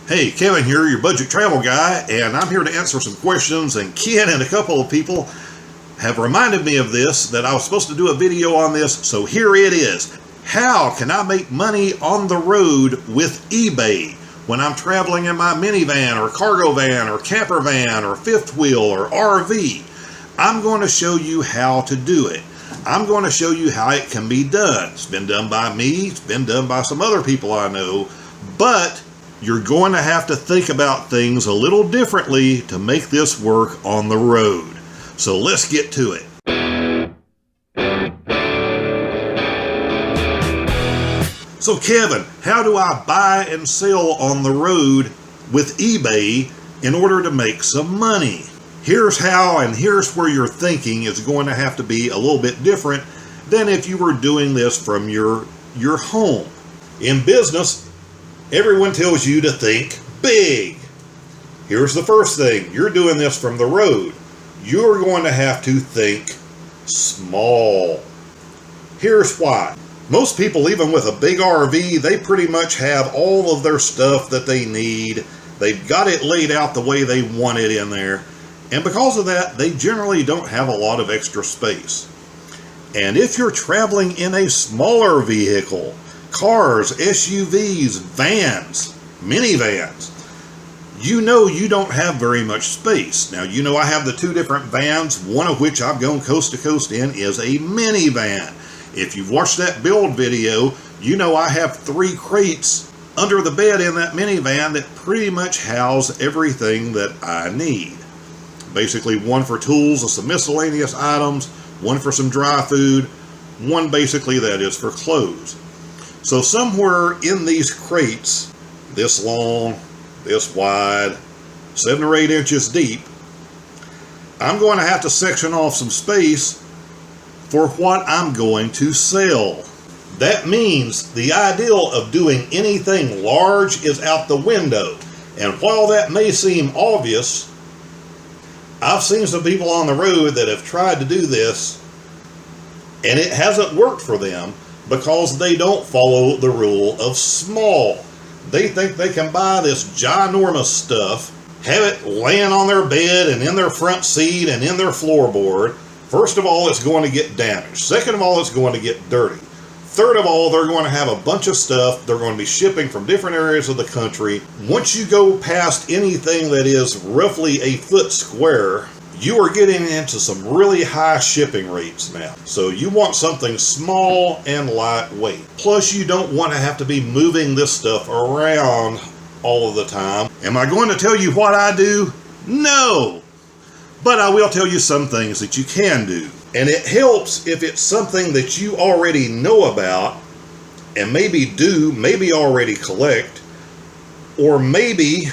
Hey, Kevin here, your budget travel guy, and I'm here to answer some questions, and Ken and a couple of people have reminded me of this, that I was supposed to do a video on this, so here it is. How can I make money on the road with eBay when I'm traveling in my minivan or cargo van or camper van or fifth wheel or RV? I'm going to show you how to do it. I'm going to show you how it can be done. It's been done by me, it's been done by some other people I know, but you're going to have to think about things a little differently to make this work on the road. So let's get to it. So Kevin, how do I buy and sell on the road with eBay in order to make some money? Here's how, and here's where your thinking is going to have to be a little bit different than if you were doing this from your home. In business, everyone tells you to think big. Here's the first thing. You're doing this from the road. You're going to have to think small. Here's why. Most people, even with a big RV, they pretty much have all of their stuff that they need. They've got it laid out the way they want it in there. And because of that, they generally don't have a lot of extra space. And if you're traveling in a smaller vehicle, cars, SUVs, vans, minivans, you know you don't have very much space. Now, you know I have the two different vans, one of which I've gone coast to coast in is a minivan. If you've watched that build video, you know I have 3 crates under the bed in that minivan that pretty much house everything that I need. Basically, one for tools and some miscellaneous items, one for some dry food, one basically that is for clothes. So somewhere in these crates, this long, this wide, 7 or 8 inches deep, I'm going to have to section off some space for what I'm going to sell. That means the ideal of doing anything large is out the window. And while that may seem obvious, I've seen some people on the road that have tried to do this and it hasn't worked for them because they don't follow the rule of small. They think they can buy this ginormous stuff, have it laying on their bed and in their front seat and in their floorboard. First of all, it's going to get damaged. Second of all, it's going to get dirty. Third of all, they're going to have a bunch of stuff they're going to be shipping from different areas of the country. Once you go past anything that is roughly a foot square, you are getting into some really high shipping rates now. So you want something small and lightweight. Plus, you don't want to have to be moving this stuff around all of the time. Am I going to tell you what I do? No. But I will tell you some things that you can do. And it helps if it's something that you already know about and maybe already collect, or maybe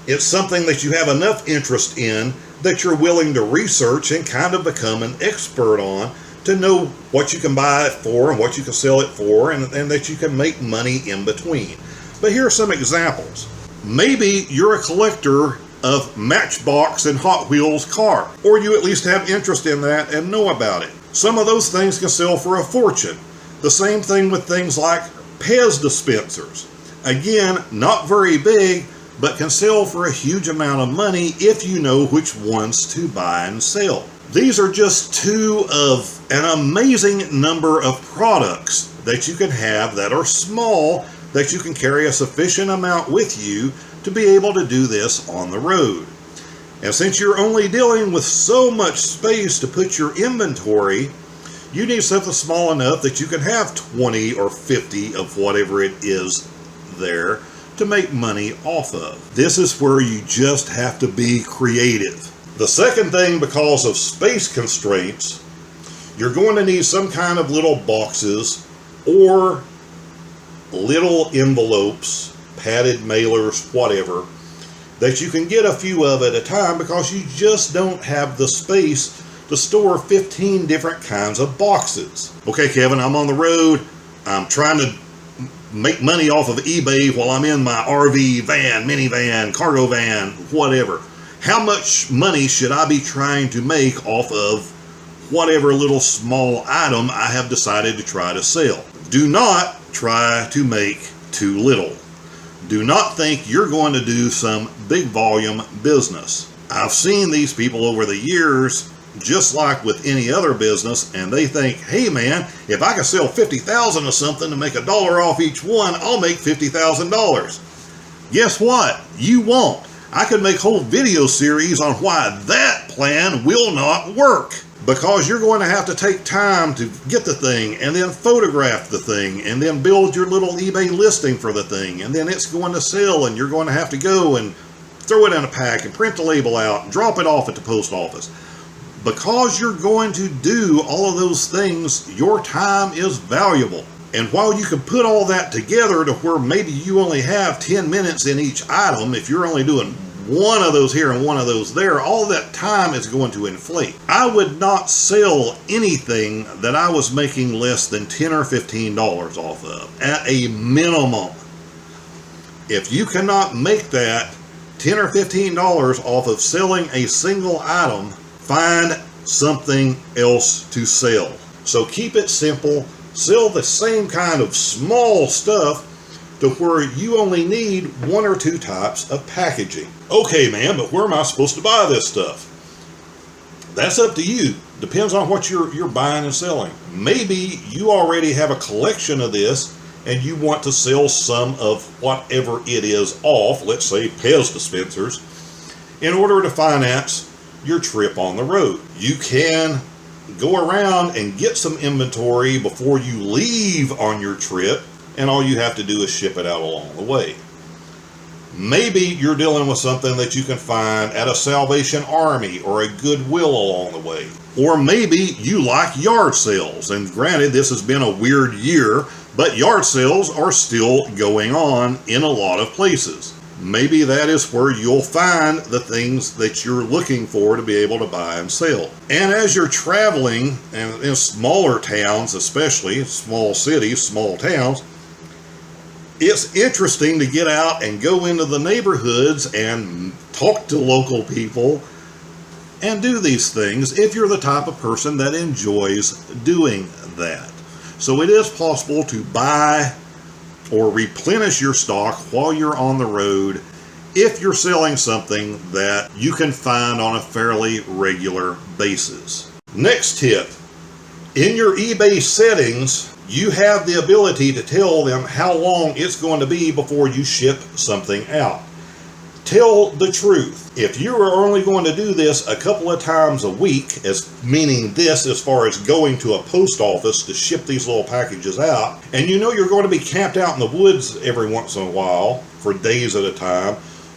it's something that you have enough interest in that you're willing to research and kind of become an expert on to know what you can buy it for and what you can sell it for, and that you can make money in between. But here are some examples. Maybe you're a collector of Matchbox and Hot Wheels car, or you at least have interest in that and know about it. Some of those things can sell for a fortune. The same thing with things like Pez dispensers. Again, not very big, but can sell for a huge amount of money if you know which ones to buy and sell. These are just 2 of an amazing number of products that you can have that are small, that you can carry a sufficient amount with you to be able to do this on the road. And since you're only dealing with so much space to put your inventory, you need something small enough that you can have 20 or 50 of whatever it is there to make money off of. This is where you just have to be creative. The second thing, because of space constraints, you're going to need some kind of little boxes or little envelopes, padded mailers, whatever, that you can get a few of at a time because you just don't have the space to store 15 different kinds of boxes. Okay, Kevin, I'm on the road. I'm trying to make money off of eBay while I'm in my RV, van, minivan, cargo van, whatever. How much money should I be trying to make off of whatever little small item I have decided to try to sell? Do not try to make too little. Do not think you're going to do some big volume business. I've seen these people over the years, just like with any other business, and they think, hey man, if I can sell 50,000 of something to make $1 off each one, I'll make $50,000. Guess what? You won't. I could make whole video series on why that plan will not work. Because you're going to have to take time to get the thing, and then photograph the thing, and then build your little eBay listing for the thing, and then it's going to sell, and you're going to have to go and throw it in a pack and print the label out and drop it off at the post office. Because you're going to do all of those things, your time is valuable. And while you can put all that together to where maybe you only have 10 minutes in each item, if you're only doing one of those here and one of those there, all that time is going to inflate. I would not sell anything that I was making less than $10 or $15 off of, at a minimum. If you cannot make that $10 or $15 off of selling a single item, find something else to sell. So keep it simple. Sell the same kind of small stuff to where you only need 1 or 2 types of packaging. Okay, man, but where am I supposed to buy this stuff? That's up to you. Depends on what you're buying and selling. Maybe you already have a collection of this and you want to sell some of whatever it is off, let's say Pez dispensers, in order to finance your trip on the road. You can go around and get some inventory before you leave on your trip, and all you have to do is ship it out along the way. Maybe you're dealing with something that you can find at a Salvation Army or a Goodwill along the way. Or maybe you like yard sales, and granted this has been a weird year, but yard sales are still going on in a lot of places. Maybe that is where you'll find the things that you're looking for to be able to buy and sell. And as you're traveling, and in smaller towns especially, small cities, small towns, it's interesting to get out and go into the neighborhoods and talk to local people and do these things if you're the type of person that enjoys doing that. So it is possible to buy or replenish your stock while you're on the road if you're selling something that you can find on a fairly regular basis. Next tip, in your eBay settings, you have the ability to tell them how long it's going to be before you ship something out. Tell the truth. If you are only going to do this a couple of times a week, meaning this as far as going to a post office to ship these little packages out, and you know you're going to be camped out in the woods every once in a while for days at a time,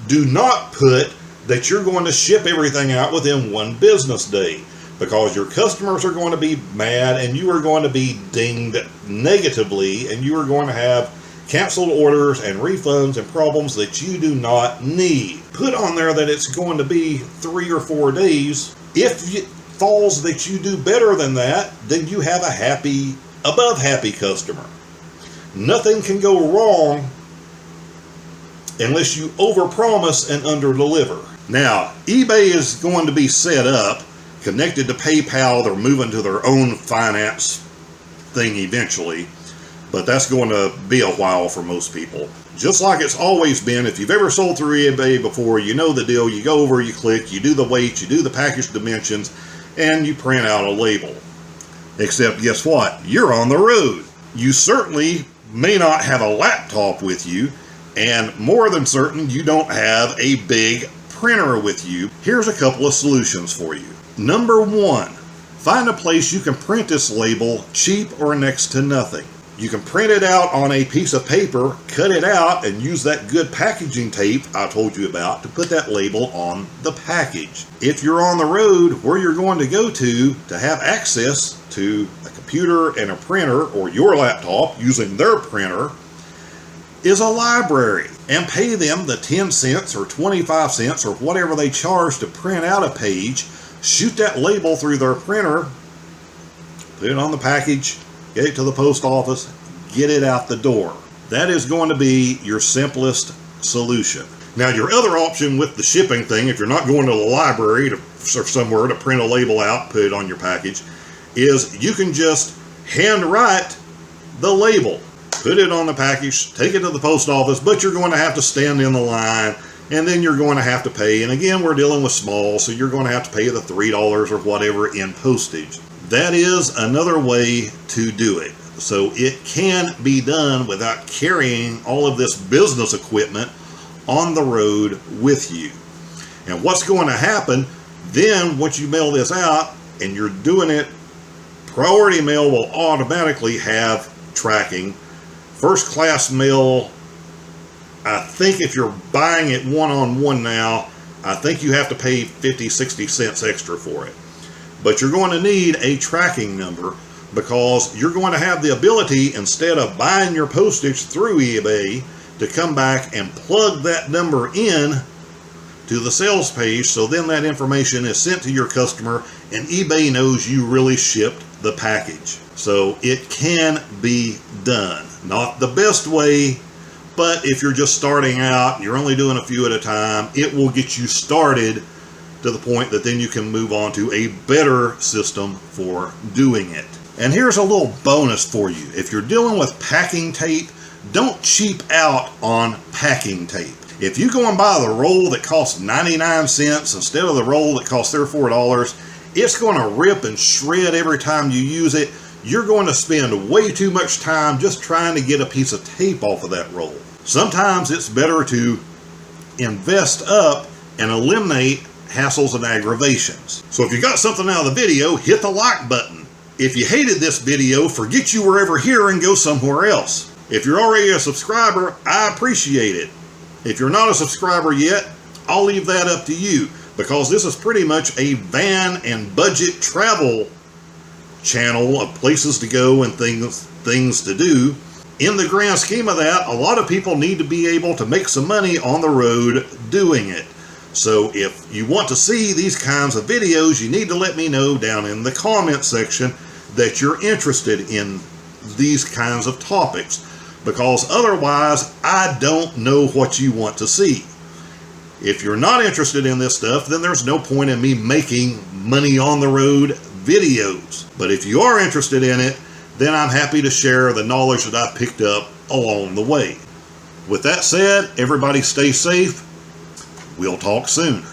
do not put that you're going to ship everything out within 1 business day, because your customers are going to be mad and you are going to be dinged negatively, and you are going to have canceled orders and refunds and problems that you do not need. Put on there that it's going to be 3 or 4 days. If it falls that you do better than that, then you have a happy, above happy customer. Nothing can go wrong unless you overpromise and underdeliver. Now, eBay is going to be set up, connected to PayPal. They're moving to their own finance thing eventually, but that's going to be a while for most people. Just like it's always been, if you've ever sold through eBay before, you know the deal. You go over, you click, you do the weight, you do the package dimensions, and you print out a label. Except guess what? You're on the road. You certainly may not have a laptop with you, and more than certain you don't have a big printer with you. Here's a couple of solutions for you. Number 1, find a place you can print this label cheap or next to nothing. You can print it out on a piece of paper, cut it out, and use that good packaging tape I told you about to put that label on the package. If you're on the road, where you're going to go to have access to a computer and a printer, or your laptop using their printer, is a library, and pay them the 10 cents or 25 cents or whatever they charge to print out a page, shoot that label through their printer, put it on the package, get it to the post office, get it out the door. That is going to be your simplest solution. Now, your other option with the shipping thing, if you're not going to the library or somewhere to print a label out, put it on your package, is you can just hand write the label. put it on the package, take it to the post office, but you're going to have to stand in the line, and then you're going to have to pay. And again, we're dealing with small, so you're going to have to pay the $3 or whatever in postage. That is another way to do it. So it can be done without carrying all of this business equipment on the road with you. And what's going to happen then, once you mail this out and you're doing it, priority mail will automatically have tracking. First class mail, I think if you're buying it one-on-one now, I think you have to pay 50-60 cents extra for it. But you're going to need a tracking number, because you're going to have the ability, instead of buying your postage through eBay, to come back and plug that number in to the sales page, so then that information is sent to your customer and eBay knows you really shipped the package. So it can be done. Not the best way, but if you're just starting out, you're only doing a few at a time, it will get you started to the point that then you can move on to a better system for doing it. And here's a little bonus for you. If you're dealing with packing tape, don't cheap out on packing tape. If you go and buy the roll that costs 99 cents instead of the roll that costs $3 or $4, it's going to rip and shred every time you use it. You're going to spend way too much time just trying to get a piece of tape off of that roll. Sometimes it's better to invest up and eliminate hassles and aggravations. So if you got something out of the video, hit the like button. If you hated this video, forget you were ever here and go somewhere else. If you're already a subscriber, I appreciate it. If you're not a subscriber yet, I'll leave that up to you, because this is pretty much a van and budget travel channel of places to go and things to do. In the grand scheme of that, a lot of people need to be able to make some money on the road doing it. So if you want to see these kinds of videos, you need to let me know down in the comment section that you're interested in these kinds of topics, because otherwise I don't know what you want to see. If you're not interested in this stuff, then there's no point in me making money on the road videos. But if you are interested in it, then I'm happy to share the knowledge that I've picked up along the way. With that said, everybody stay safe. We'll talk soon.